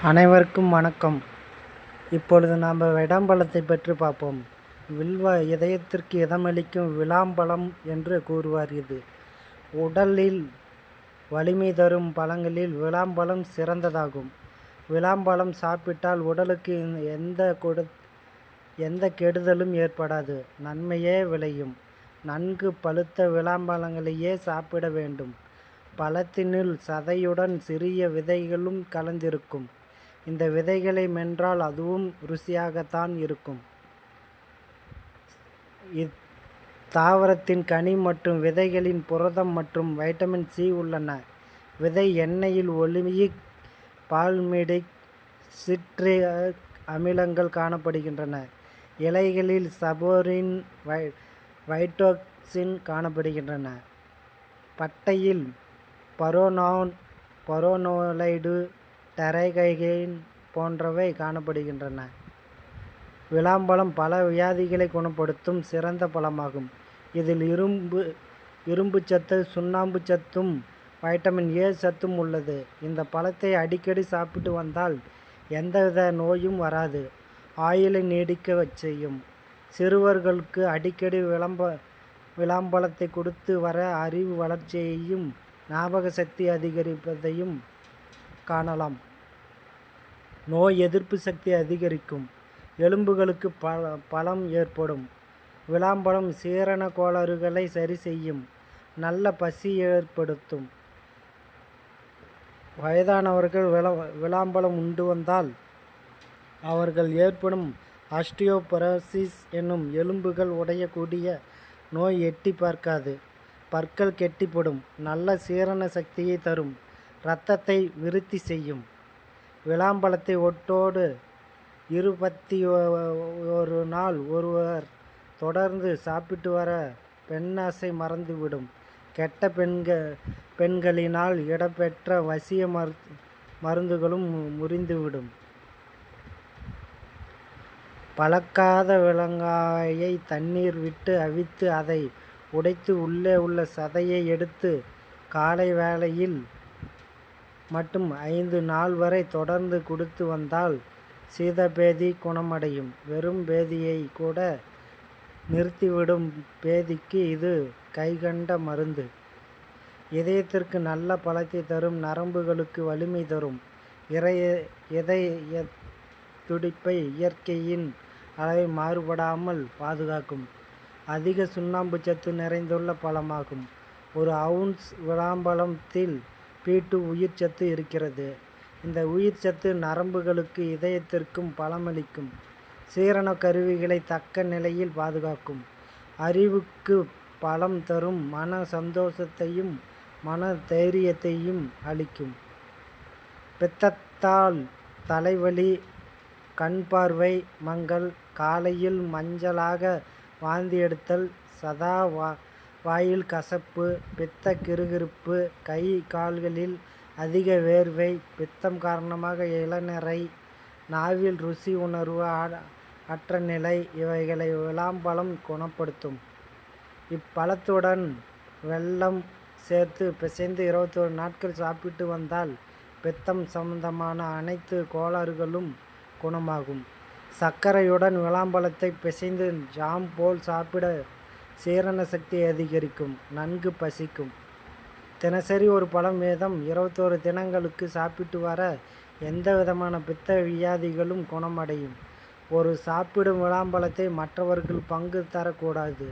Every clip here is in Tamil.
அனைவருக்கும் வணக்கம். இப்பொழுது நாம் விளாம்பழத்தை பற்றி பார்ப்போம். இதயத்திற்கு இதமளிக்கும் விளாம்பழம் என்று கூறுவார். இது உடலில் வலிமை தரும் பழங்களில் விளாம்பழம் சிறந்ததாகும். விளாம்பழம் சாப்பிட்டால் உடலுக்கு எந்த கெடுதலும் ஏற்படாது, நன்மையே விளையும். நன்கு பழுத்த விளாம்பழங்களையே சாப்பிட வேண்டும். பழத்தினுள் சதையுடன் சிறிய விதைகளும் கலந்திருக்கும். இந்த விதைகளை மென்றால் அதுவும் ருசியாகத்தான் இருக்கும். இத்தாவரத்தின் கனி மற்றும் விதைகளின் புரதம் மற்றும் வைட்டமின் சி உள்ளன. விதை எண்ணெயில் ஒலியிக் பால்மிடிக் சிட்ரிக் அமிலங்கள் காணப்படுகின்றன. இலைகளில் சபோரின் வைட்டோக்சின் காணப்படுகின்றன. பட்டையில் பரோனோலைடு டரைகைன் போன்றவை காணப்படுகின்றன. விளாம்பழம் பல வியாதிகளை குணப்படுத்தும் சிறந்த பழமாகும். இதில் இரும்பு சத்து, சுண்ணாம்பு சத்தும் வைட்டமின் ஏ சத்தும் உள்ளது. இந்த பழத்தை அடிக்கடி சாப்பிட்டு வந்தால் எந்தவித நோயும் வராது, ஆயுளை நீடிக்க செய்யும். சிறுவர்களுக்கு அடிக்கடி விளாம்பழத்தை கொடுத்து வர அறிவு வளர்ச்சியையும் ஞாபக சக்தி அதிகரிப்பதையும் காணலாம். நோய் எதிர்ப்பு சக்தி அதிகரிக்கும். எலும்புகளுக்கு பலம் ஏற்படும். விளாம்பழம் சீரண கோளாறுகளை சரி செய்யும். நல்ல பசி ஏற்படுத்தும். வயதானவர்கள் விளாம்பழம் உண்டு வந்தால் அவர்கள் ஏற்படும் ஆஸ்டியோபரோசிஸ் என்னும் எலும்புகள் உடையக்கூடிய நோய் எட்டி பார்க்காது. பற்கள் கெட்டிப்படும். நல்ல சீரண சக்தியை தரும். இரத்தத்தை விருத்தி செய்யும். விளாம்பழத்தை ஒட்டோடு 21 நாள் ஒருவர் தொடர்ந்து சாப்பிட்டு வர பெண்ணாசை மறந்துவிடும். கெட்ட பெண்களினால் இடம்பெற்ற வசிய மருந்துகளும் முறிந்துவிடும். பழக்காத விலங்காயை தண்ணீர் விட்டு அவித்து அதை உடைத்து உள்ளே உள்ள சதையை எடுத்து காலை வேளையில் மட்டும் 5 நாள் வரை தொடர்ந்து குடித்து வந்தால் சீதபேதி குணமடையும். வெறும் பேதியை கூட நிறுத்திவிடும் பேதிக்கு இது கைகண்ட மருந்து. இதயத்திற்கு நல்ல பலத்தை தரும். நரம்புகளுக்கு வலிமை தரும். இதய துடிப்பை இயற்கையின் அளவை மாறுபடாமல் பாதுகாக்கும். அதிக சுண்ணாம்பு சத்து நிறைந்துள்ள பழமாகும். 1 அவுன்ஸ் விளாம்பழத்தில் B2 உயிர் சத்து இருக்கிறது. இந்த உயிர் சத்து நரம்புகளுக்கு இதயத்திற்கும் பலமளிக்கும். சீரண கருவிகளை தக்க நிலையில் பாதுகாக்கும். அறிவுக்கு பலம் தரும். மன சந்தோஷத்தையும் மன தைரியத்தையும் அளிக்கும். பித்தத்தால் தலைவலி, கண் பார்வை மங்கல், காலையில் மஞ்சளாக வாந்தி எடுத்தல், சதா வாயில் கசப்பு, பித்த கிறுகிறுப்பு, கை கால்களில் அதிக வேர்வை, பித்தம் காரணமாக இளநரை, நாவில் ருசி உணர்வு அற்ற நிலை இவைகளை விளாம்பழம் குணப்படுத்தும். இப்பழத்துடன் வெல்லம் சேர்த்து பிசைந்து 21 நாட்கள் சாப்பிட்டு வந்தால் பித்தம் சம்பந்தமான அனைத்து கோளாறுகளும் குணமாகும். சர்க்கரையுடன் விளாம்பழத்தை பிசைந்து ஜாம் போல் சாப்பிட சீரண சக்தி அதிகரிக்கும். நன்கு பசிக்கும். தினசரி ஒரு பழம் வீதம் 21 தினங்களுக்கு சாப்பிட்டு வர எந்த விதமான பித்த வியாதிகளும் குணமடையும். ஒரு சாப்பிடும் விளாம்பழத்தை மற்றவர்கள் பங்கு தரக்கூடாது.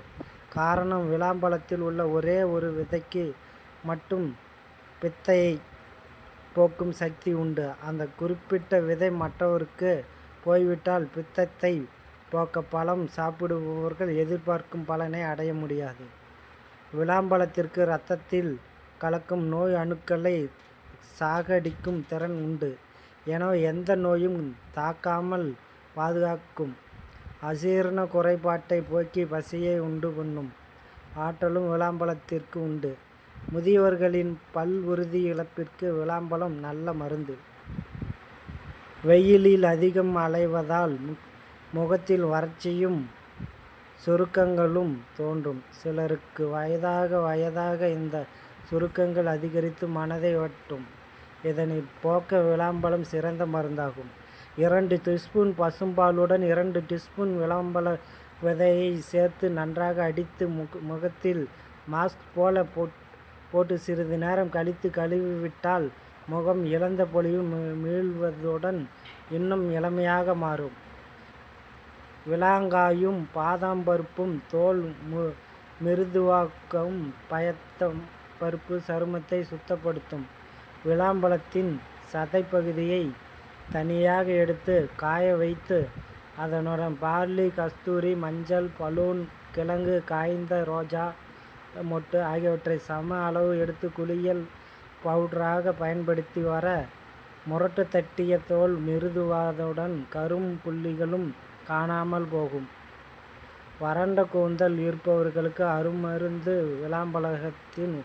காரணம், விளாம்பழத்தில் உள்ள ஒரே ஒரு விதைக்கு மட்டும் பித்தையை போக்கும் சக்தி உண்டு. அந்த குறிப்பிட்ட விதை மற்றவருக்கு போய்விட்டால் பித்தத்தை போக்க பழம் சாப்பிடுபவர்கள் எதிர்பார்க்கும் பலனை அடைய முடியாது. விளாம்பழத்திற்கு இரத்தத்தில் கலக்கும் நோய் அணுக்களை சாகடிக்கும் திறன் உண்டு. எனவே எந்த நோயும் தாக்காமல் பாதுகாக்கும். அஜீரண குறைபாட்டை போக்கி பசியை உண்டு பண்ணும் ஆற்றலும் விளாம்பழத்திற்கு உண்டு. முதியவர்களின் பல் உறுதி இழப்பிற்கு விளாம்பழம் நல்ல மருந்து. வெயிலில் அதிகம் அலைவதால் முகத்தில் வறட்சியும் சுருக்கங்களும் தோன்றும். சிலருக்கு வயதாக இந்த சுருக்கங்கள் அதிகரித்து மனதை வட்டும். இதனை போக்க விளாம்பழம் சிறந்த மருந்தாகும். 2 டீஸ்பூன் பசும்பாலுடன் 2 டீஸ்பூன் விளாம்பழ விதையை சேர்த்து நன்றாக அடித்து முகத்தில் மாஸ்க் போல போட்டு சிறிது நேரம் கழித்து கழுவிவிட்டால் முகம் இழந்த பொலிவு மீள்வதுடன் இன்னும் இளமையாக மாறும். விளாங்காயும் பாதாம் பருப்பும் தோல் மிருதுவாக்கவும் பயத்தம் பருப்பு சருமத்தை சுத்தப்படுத்தும். விளாம்பழத்தின் சதைப்பகுதியை தனியாக எடுத்து காய வைத்து அதனுடன் பார்லி, கஸ்தூரி, மஞ்சள், பலூன், கிழங்கு, காய்ந்த ரோஜா மொட்டு ஆகியவற்றை சம அளவு எடுத்து குளியல் பவுடராக பயன்படுத்தி வர முரட்டு தட்டிய தோல் மிருதுவாதவுடன் கரும் புள்ளிகளும் காணாமல் போகும். வறண்ட கூந்தல் இருப்பவர்களுக்கு அருமருந்து விளாம்பழத்தின்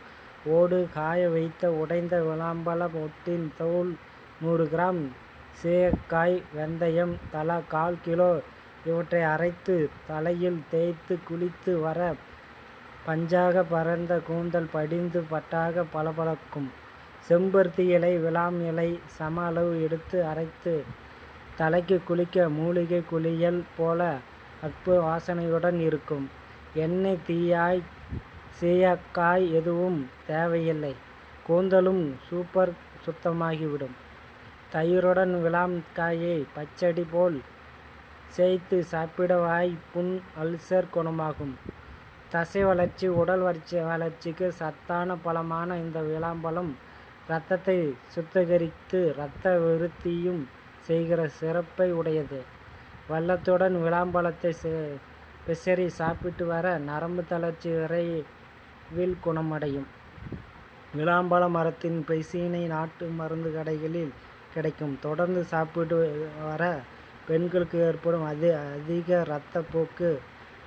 ஓடு, காய வைத்த உடைந்த விளாம்பழ மொட்டின் தோல், 100 கிராம் சீயக்காய், வெந்தயம் தலா 1/4 கிலோ இவற்றை அரைத்து தலையில் தேய்த்து குளித்து வர பஞ்சாக பரந்த கூந்தல் படிந்து பட்டாக பளபளக்கும். செம்பருத்தி இலை, விளாம் இலை சம அளவு எடுத்து அரைத்து தலைக்கு குளிக்க மூலிகை குளியல் போல அற்புத வாசனையுடன் இருக்கும். எண்ணெய், தீயாய், சீயக்காய் எதுவும் தேவையில்லை. கூந்தலும் சூப்பர் சுத்தமாகிவிடும். தயிருடன் விளாம் காயை பச்சடி போல் சேர்த்து சாப்பிட வாய் புண், அல்சர் குணமாகும். தசை வளர்ச்சி, உடல் வளர்ச்சிக்கு சத்தான பழமான இந்த விளாம்பழம் இரத்தத்தை சுத்திகரித்து இரத்த விருத்தியும் செய்கிற சிறப்பை உடையது. வெல்லத்துடன் விளாம்பழத்தை பிசறி சாப்பிட்டு வர நரம்பு தளர்ச்சி விரைவில் குணமடையும். விளாம்பழ மரத்தின் பிசினை நாட்டு மருந்து கடைகளில் கிடைக்கும். தொடர்ந்து சாப்பிட்டு வர பெண்களுக்கு ஏற்படும் அதிக இரத்தப்போக்கு,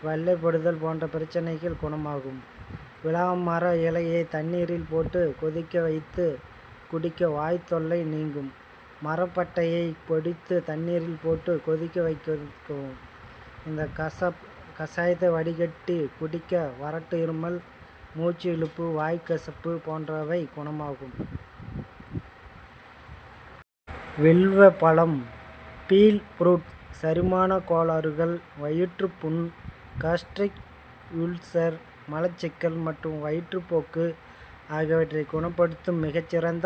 வெள்ளைப்படுதல் போன்ற பிரச்சனைகள் குணமாகும். விளாம் மர இலையை தண்ணீரில் போட்டு கொதிக்க வைத்து குடிக்க வாய் தொல்லை நீங்கும். மரப்பட்டையை பொடித்து தண்ணீரில் போட்டு கொதிக்க வைக்கவும். இந்த கஷாயத்தை வடிகட்டி குடிக்க வறட்டு இருமல், மூச்சு இழுப்பு, வாய்க்கசப்பு போன்றவை குணமாகும். வில்வ பழம், பீல் ஃப்ரூட் செரிமான கோளாறுகள், வயிற்றுப்புண், காஸ்ட்ரிக் உல்சர், மலச்சிக்கல் மற்றும் வயிற்றுப்போக்கு ஆகியவற்றை குணப்படுத்தும் மிகச்சிறந்த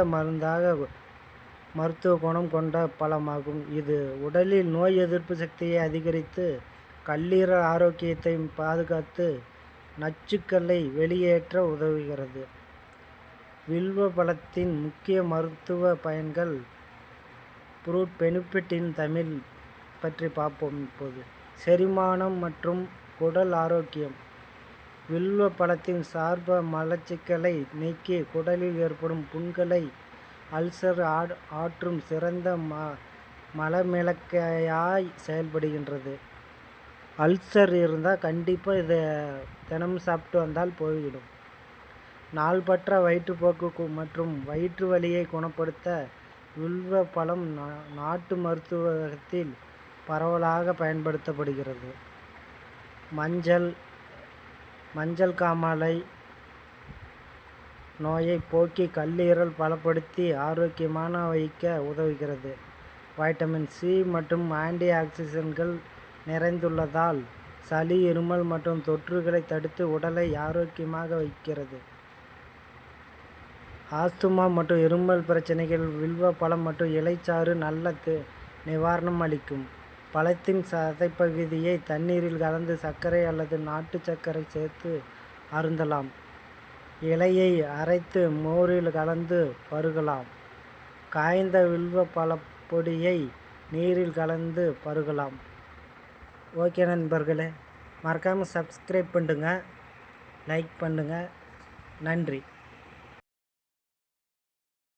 மருத்துவ குணம் கொண்ட பழமாகும். இது உடலில் நோய் எதிர்ப்பு சக்தியை அதிகரித்து கல்லீரல் ஆரோக்கியத்தை பாதுகாத்து நச்சுக்களை வெளியேற்ற உதவுகிறது. வில்வ பழத்தின் முக்கிய மருத்துவ பயன்கள். ஃப்ரூட் பெனிஃபிட்டின் தமிழ் பற்றி பார்ப்போம். இப்போது செரிமானம் மற்றும் குடல் ஆரோக்கியம். வில்வ பழத்தின் சார்ப மலச்சிக்கலை நீக்கி குடலில் ஏற்படும் புண்களை அல்சர் ஆற்றும் சிறந்த மலமிளக்கையாய் செயல்படுகின்றது. அல்சர் இருந்தால் கண்டிப்பாக இதை தினமும் சாப்பிட்டு வந்தால் போய்விடும். நாள்பற்ற வயிற்றுப்போக்கு மற்றும் வயிற்று வலியை குணப்படுத்த வில்வ பழம் நாட்டு மருத்துவத்தில் பரவலாக பயன்படுத்தப்படுகிறது. மஞ்சள் காமாலை நோயை போக்கி கல்லீரல் பலப்படுத்தி ஆரோக்கியமான வைக்க உதவுகிறது. வைட்டமின் சி மற்றும் ஆன்டி ஆக்சிடென்ட்கள் நிறைந்துள்ளதால் சளி, இருமல் மற்றும் தொற்றுகளை தடுத்து உடலை ஆரோக்கியமாக வைக்கிறது. ஆஸ்துமா மற்றும் இருமல் பிரச்சனைகள் வில்வ பழம் மற்றும் இலைச்சாறு நல்ல நிவாரணம் அளிக்கும். பழத்தின் சதைப்பகுதியை தண்ணீரில் கலந்து சர்க்கரை அல்லது நாட்டு சர்க்கரை சேர்த்து அருந்தலாம். இலையை அரைத்து மோரில் கலந்து பருகலாம். காய்ந்த வில்வ பழப்பொடியை நீரில் கலந்து பருகலாம். ஓகே நண்பர்களே, மறக்காமல் சப்ஸ்கிரைப் பண்ணுங்கள், லைக் பண்ணுங்கள். நன்றி.